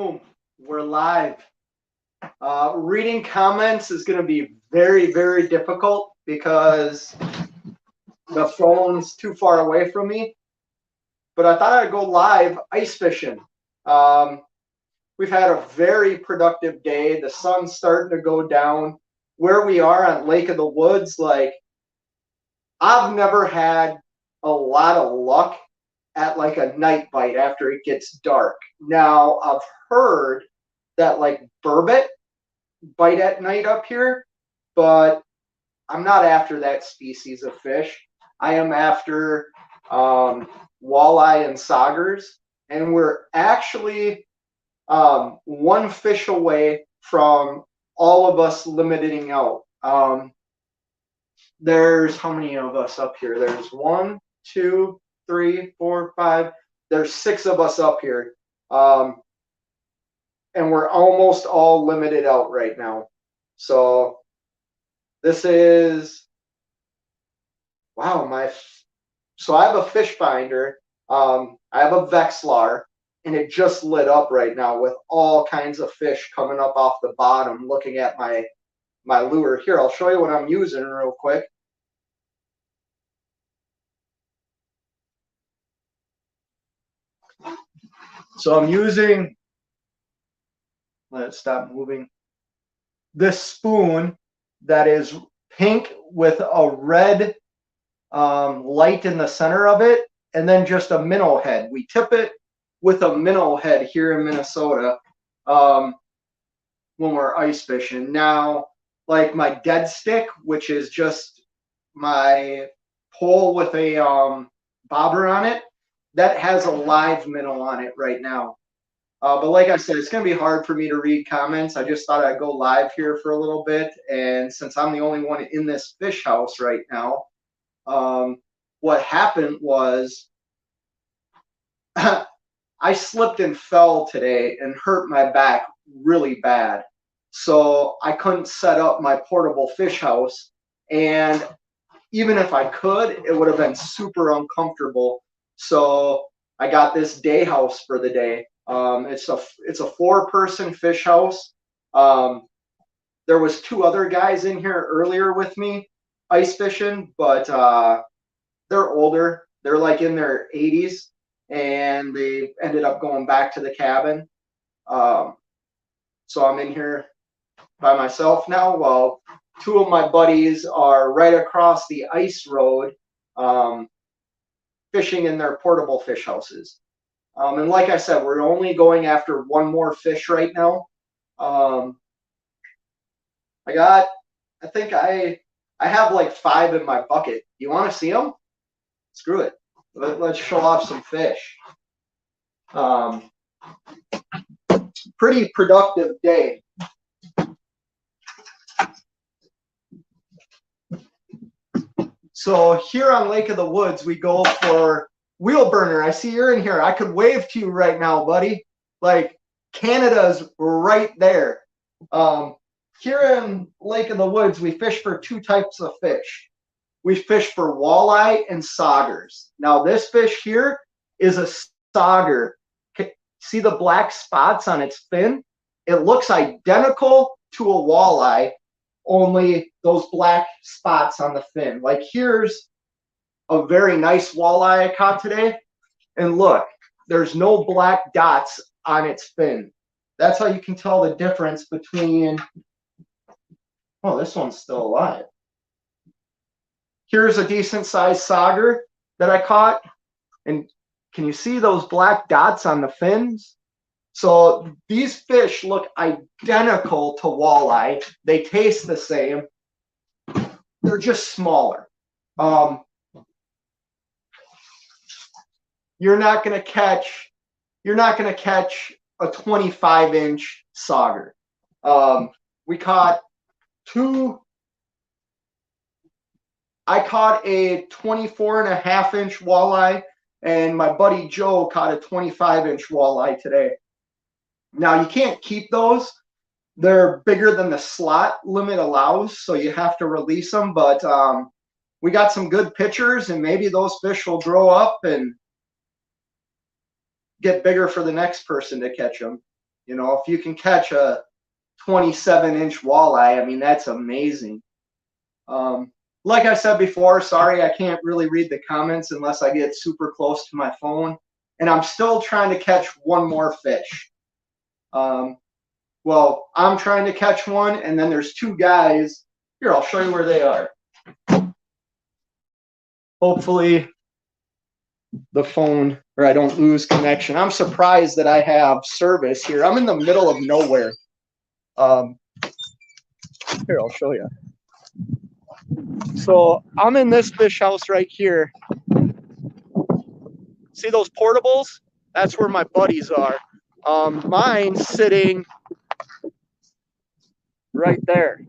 Boom, we're live. Reading comments is going to be very, very difficult because the phone's too far away from me. But I thought I'd go live ice fishing. We've had a very productive day. The sun's starting to go down. Where we are on Lake of the Woods, like, I've never had a lot of luck at like a night bite after it gets dark. Now, I've heard that like burbot bite at night up here, but I'm not after that species of fish. I am after walleye and saugers, and we're actually one fish away from all of us limiting out. There's how many of us up here? There's 1, 2, 3, 4, 5. There's 6 of us up here. And we're almost all limited out right now. So this is, wow, so I have a fish finder. I have a Vexilar, and it just lit up right now with all kinds of fish coming up off the bottom looking at my lure. Here, I'll show you what I'm using real quick. So I'm using, let's stop moving, this spoon that is pink with a red light in the center of it, and then just a minnow head. We tip it with a minnow head here in Minnesota when we're ice fishing. Now, like my dead stick, which is just my pole with a bobber on it, that has a live minnow on it right now. But like I said, it's going to be hard for me to read comments. I just thought I'd go live here for a little bit. And since I'm the only one in this fish house right now, what happened was I slipped and fell today and hurt my back really bad. So I couldn't set up my portable fish house. And even if I could, it would have been super uncomfortable. So I got this day house for the day. It's a 4-person fish house. There was 2 other guys in here earlier with me ice fishing, but they're older. They're like in their 80s, and they ended up going back to the cabin. So I'm in here by myself now, while 2 of my buddies are right across the ice road fishing in their portable fish houses. And like I said, we're only going after 1 more fish right now. I think I have like 5 in my bucket. You want to see them? Screw it. Let's show off some fish. Pretty productive day. So here on Lake of the Woods, we go for wheel burner. I see you're in here. I could wave to you right now, buddy. Like, Canada's right there. Here in Lake of the Woods, we fish for 2 types of fish. We fish for walleye and saugers. Now, this fish here is a sauger. See the black spots on its fin? It looks identical to a walleye, only those black spots on the fin. Like, here's a very nice walleye I caught today, and look, there's no black dots on its fin. That's how you can tell the difference between, oh, this one's still alive. Here's a decent sized sauger that I caught, and can you see those black dots on the fins? So these fish look identical to walleye. They taste the same. They're just smaller. You're not gonna catch a 25-inch sauger. We caught 2. I caught a 24.5-inch walleye, and my buddy Joe caught a 25-inch walleye today. Now, you can't keep those. They're bigger than the slot limit allows, so you have to release them. But we got some good pictures, and maybe those fish will grow up and get bigger for the next person to catch them. You know, if you can catch a 27-inch walleye, I mean, that's amazing. Like I said before, sorry, I can't really read the comments unless I get super close to my phone. And I'm still trying to catch one more fish. Well, I'm trying to catch one, and then there's two guys. Here, I'll show you where they are. Hopefully the phone, or I don't lose connection. I'm surprised that I have service here. I'm in the middle of nowhere. Here, I'll show you. So I'm in this fish house right here. See those portables? That's where my buddies are. Mine's sitting right there.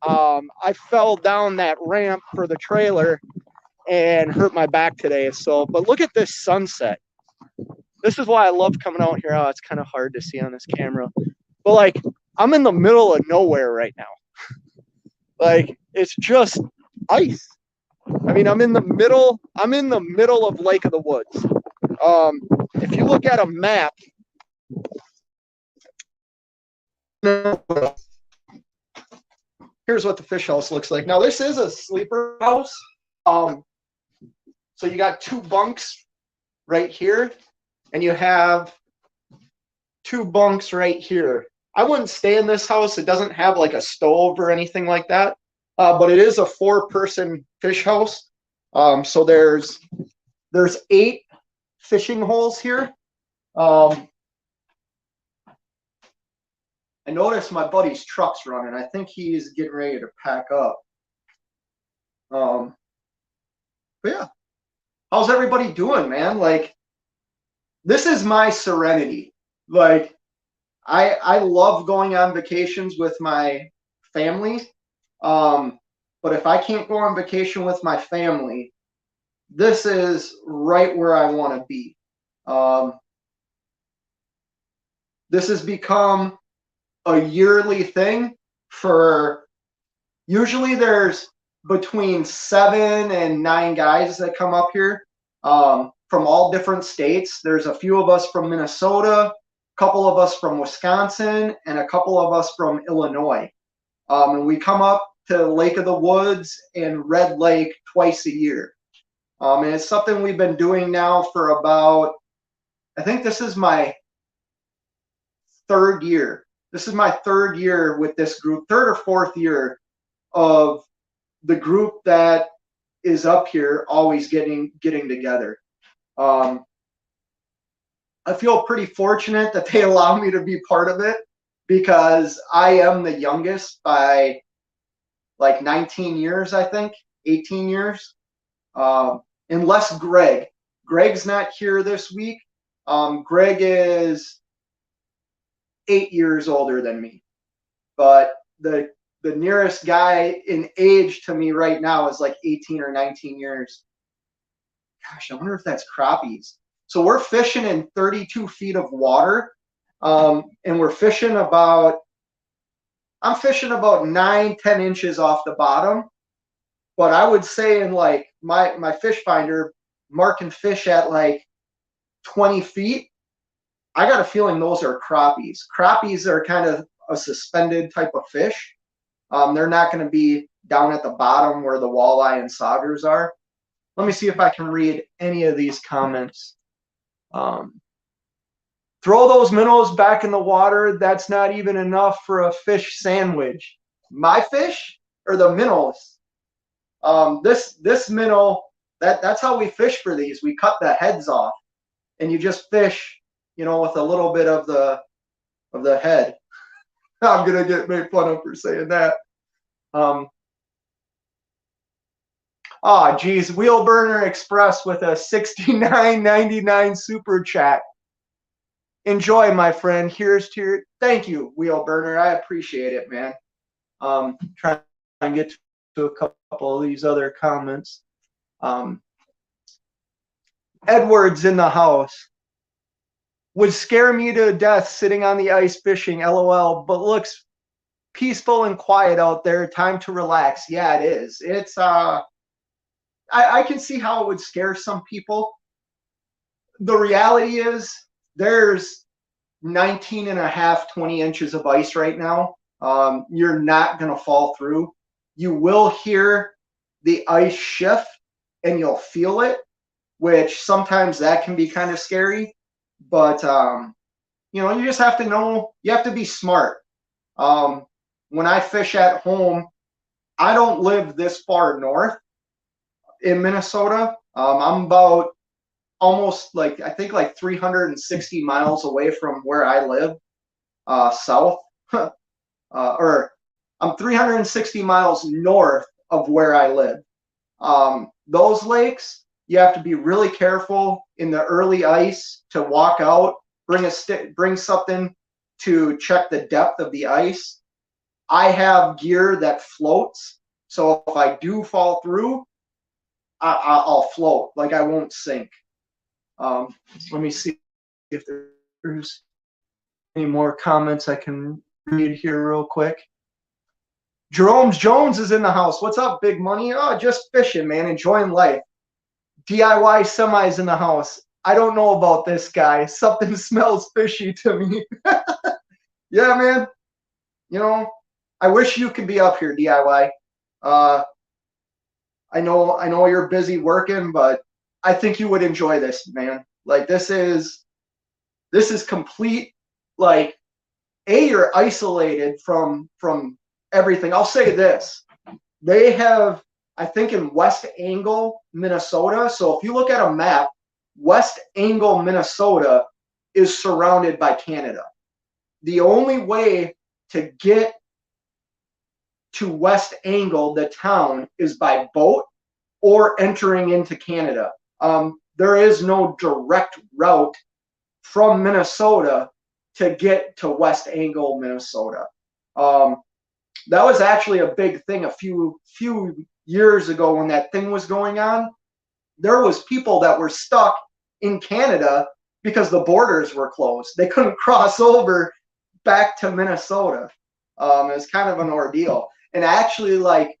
I fell down that ramp for the trailer and hurt my back today. So, but look at this sunset. This is why I love coming out here. Oh, it's kind of hard to see on this camera. But like, I'm in the middle of nowhere right now. Like, it's just ice. I mean, I'm in the middle of Lake of the Woods. If you look at a map, here's what the fish house looks like. Now, this is a sleeper house. So you got two bunks right here, and you have two bunks right here. I wouldn't stay in this house. It doesn't have like a stove or anything like that, but it is a 4-person fish house. So there's 8 fishing holes here. I noticed my buddy's truck's running. I think he's getting ready to pack up. But yeah, how's everybody doing, man? Like, this is my serenity. Like, I love going on vacations with my family. But if I can't go on vacation with my family, this is right where I want to be. This has become a yearly thing for, usually there's between 7 and 9 guys that come up here from all different states. There's a few of us from Minnesota, a couple of us from Wisconsin, and a couple of us from Illinois. And we come up to Lake of the Woods and Red Lake twice a year. And it's something we've been doing now for about, I think this is my 3rd year. This is my 3rd year with this group, 3rd or 4th year of the group that is up here always getting together. I feel pretty fortunate that they allow me to be part of it because I am the youngest by like 19 years, I think, 18 years. Unless Greg's not here this week. Greg is 8 years older than me, but the nearest guy in age to me right now is like 18 or 19 years. Gosh, I wonder if that's crappies. So we're fishing in 32 feet of water, and we're fishing about, I'm fishing about 9-10 inches off the bottom. But I would say in like my fish finder, marking fish at like 20 feet, I got a feeling those are crappies. Crappies are kind of a suspended type of fish. They're not going to be down at the bottom where the walleye and saugers are. Let me see if I can read any of these comments. Throw those minnows back in the water. That's not even enough for a fish sandwich. My fish or the minnows? This minnow, that's how we fish for these. We cut the heads off, and you just fish, you know, with a little bit of the head. I'm gonna get made fun of for saying that. Geez, Wheelburner Express with a $69.99 super chat. Enjoy, my friend. Here's to your, thank you, Wheelburner. I appreciate it, man. Trying to get to a couple of these other comments. Edward's in the house. Would scare me to death sitting on the ice fishing, LOL, but looks peaceful and quiet out there. Time to relax. Yeah, it is. It's I can see how it would scare some people. The reality is there's 19 and a half, 20 inches of ice right now. You're not going to fall through. You will hear the ice shift and you'll feel it, which sometimes that can be kind of scary. But, you know, you just have to know, you have to be smart. When I fish at home, I don't live this far north in Minnesota. I'm about almost like, I think like 360 miles away from where I live, south. Or I'm 360 miles north of where I live. Those lakes, you have to be really careful in the early ice to walk out, bring a stick, bring something to check the depth of the ice. I have gear that floats, so if I do fall through, I'll float, like I won't sink. Let me see if there's any more comments I can read here real quick. Jerome Jones is in the house. What's up, big money? Oh, just fishing, man, enjoying life. DIY semis in the house. I don't know about this guy. Something smells fishy to me. Yeah, man. You know, I wish you could be up here, DIY. I know you're busy working, but I think you would enjoy this, man. Like this is complete, like, you're isolated from everything. I'll say this. They have, I think, in West Angle, Minnesota. So if you look at a map, West Angle, Minnesota is surrounded by Canada. The only way to get to West Angle, the town, is by boat or entering into Canada. There is no direct route from Minnesota to get to West Angle, Minnesota. That was actually a big thing a few years ago when that thing was going on. There was people that were stuck in Canada because the borders were closed. They couldn't cross over back to Minnesota. It was kind of an ordeal. And actually, like,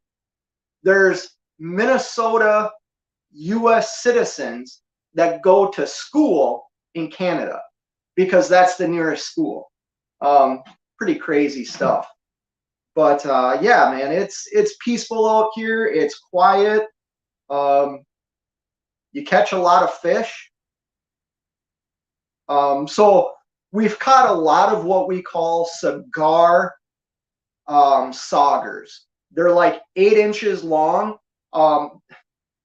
there's Minnesota U.S. citizens that go to school in Canada because that's the nearest school. Pretty crazy stuff. But yeah, man, it's peaceful out here. It's quiet. You catch a lot of fish. So we've caught a lot of what we call cigar saugers. They're like 8 inches long.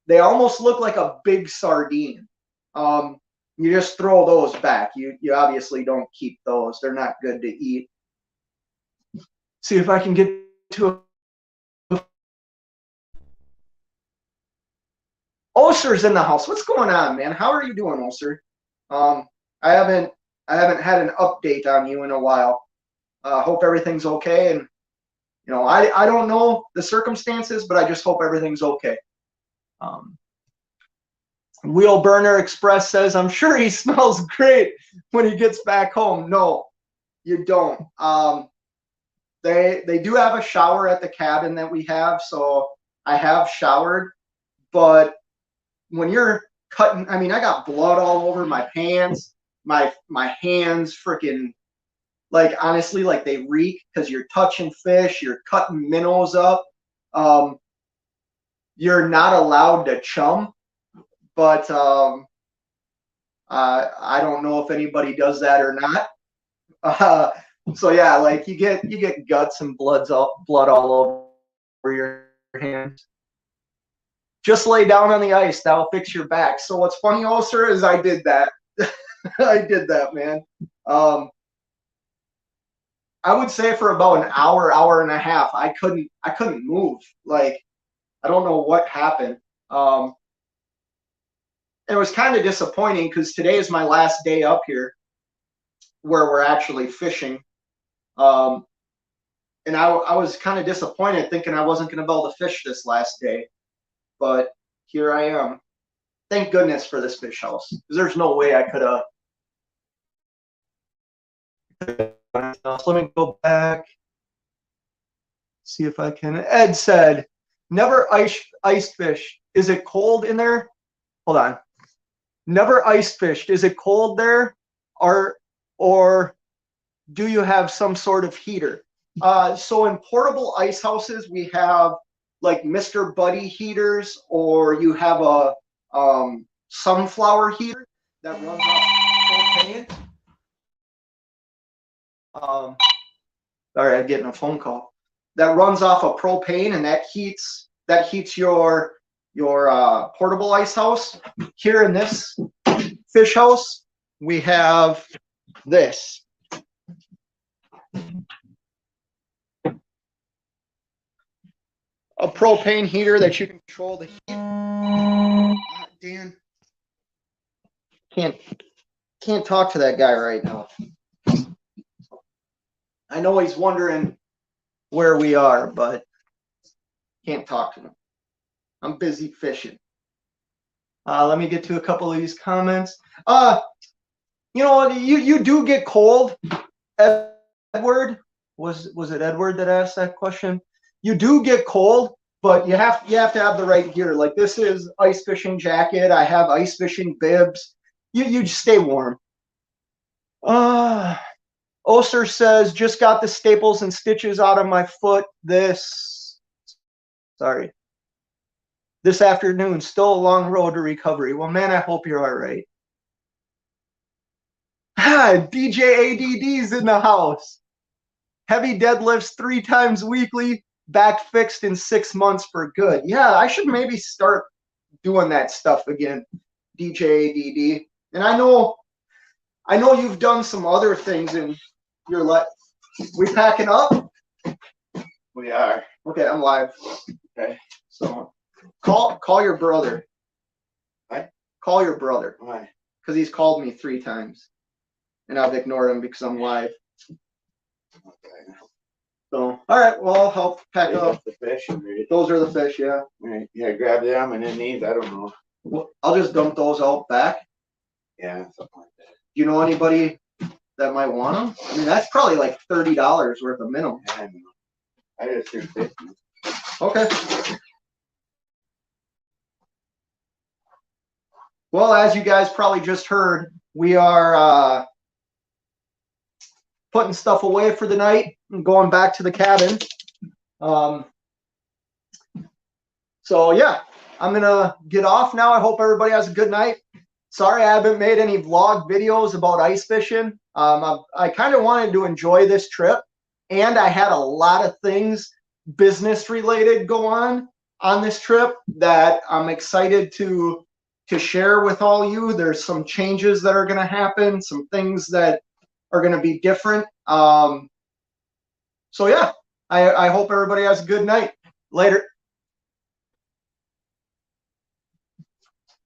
They almost look like a big sardine. You just throw those back. You obviously don't keep those. They're not good to eat. See if I can get to a... Oser's in the house. What's going on, man? How are you doing, Oser? I haven't had an update on you in a while. Hope everything's okay. And you know, I don't know the circumstances, but I just hope everything's okay. Wheel Burner Express says, I'm sure he smells great when he gets back home. No, you don't. They do have a shower at the cabin that we have, so I have showered. But when you're cutting, I mean, I got blood all over my pants, my hands, freaking, like, honestly, like, they reek because you're touching fish, you're cutting minnows up. You're not allowed to chum, but I don't know if anybody does that or not. So yeah, like you get guts and blood all over your hands. Just lay down on the ice, that'll fix your back. So what's funny, Oser, is I did that. I did that, man. I would say for about an hour and a half, I couldn't move. Like, I don't know what happened. It was kind of disappointing because today is my last day up here where we're actually fishing. And I was kind of disappointed thinking I wasn't going to be able to fish this last day. But here I am. Thank goodness for this fish house, because there's no way I could have. Let me go back. See if I can. Ed said, never ice fish. Is it cold in there? Hold on. Never ice fished. Is it cold there? Or do you have some sort of heater? So in portable ice houses, we have like Mr. Buddy heaters, or you have a sunflower heater that runs off propane. Sorry, I'm getting a phone call. That runs off of propane, and that heats your portable ice house. Here in this fish house, we have this. A propane heater that you can control the heat. Dan, can't talk to that guy right now. I know he's wondering where we are, but can't talk to him. I'm busy fishing. Let me get to a couple of these comments. You know, you do get cold. Edward, was it Edward that asked that question? You do get cold, but you have to have the right gear. Like, this is ice fishing jacket. I have ice fishing bibs. You just stay warm. Oster says, just got the staples and stitches out of my foot this afternoon. Still a long road to recovery. Well, man, I hope you're all right. DJ ADD's in the house. Heavy deadlifts 3 times weekly. Back fixed in 6 months for good. Yeah, I should maybe start doing that stuff again, DJ ADD. And I know you've done some other things in your life. We packing up? We are. Okay, I'm live. Okay. So call your brother. What? Call your brother. Why? Because he's called me 3 times. And I've ignored him because I'm live. Okay. So, all right, well, I'll help pack up. The fish. Those are the fish, yeah. Right. Yeah, grab them and then these. I don't know. Well, I'll just dump those out back. Yeah, something like that. Do you know anybody that might want them? I mean, that's probably like $30 worth of minimum. I don't know. I just threw 50. Okay. Well, as you guys probably just heard, we are putting stuff away for the night and going back to the cabin. So yeah, I'm gonna get off now. I hope everybody has a good night. Sorry I haven't made any vlog videos about ice fishing. I kind of wanted to enjoy this trip, and I had a lot of things business related go on this trip that I'm excited to share with all you. There's some changes that are going to happen, some things that are going to be different. So yeah, I hope everybody has a good night. Later.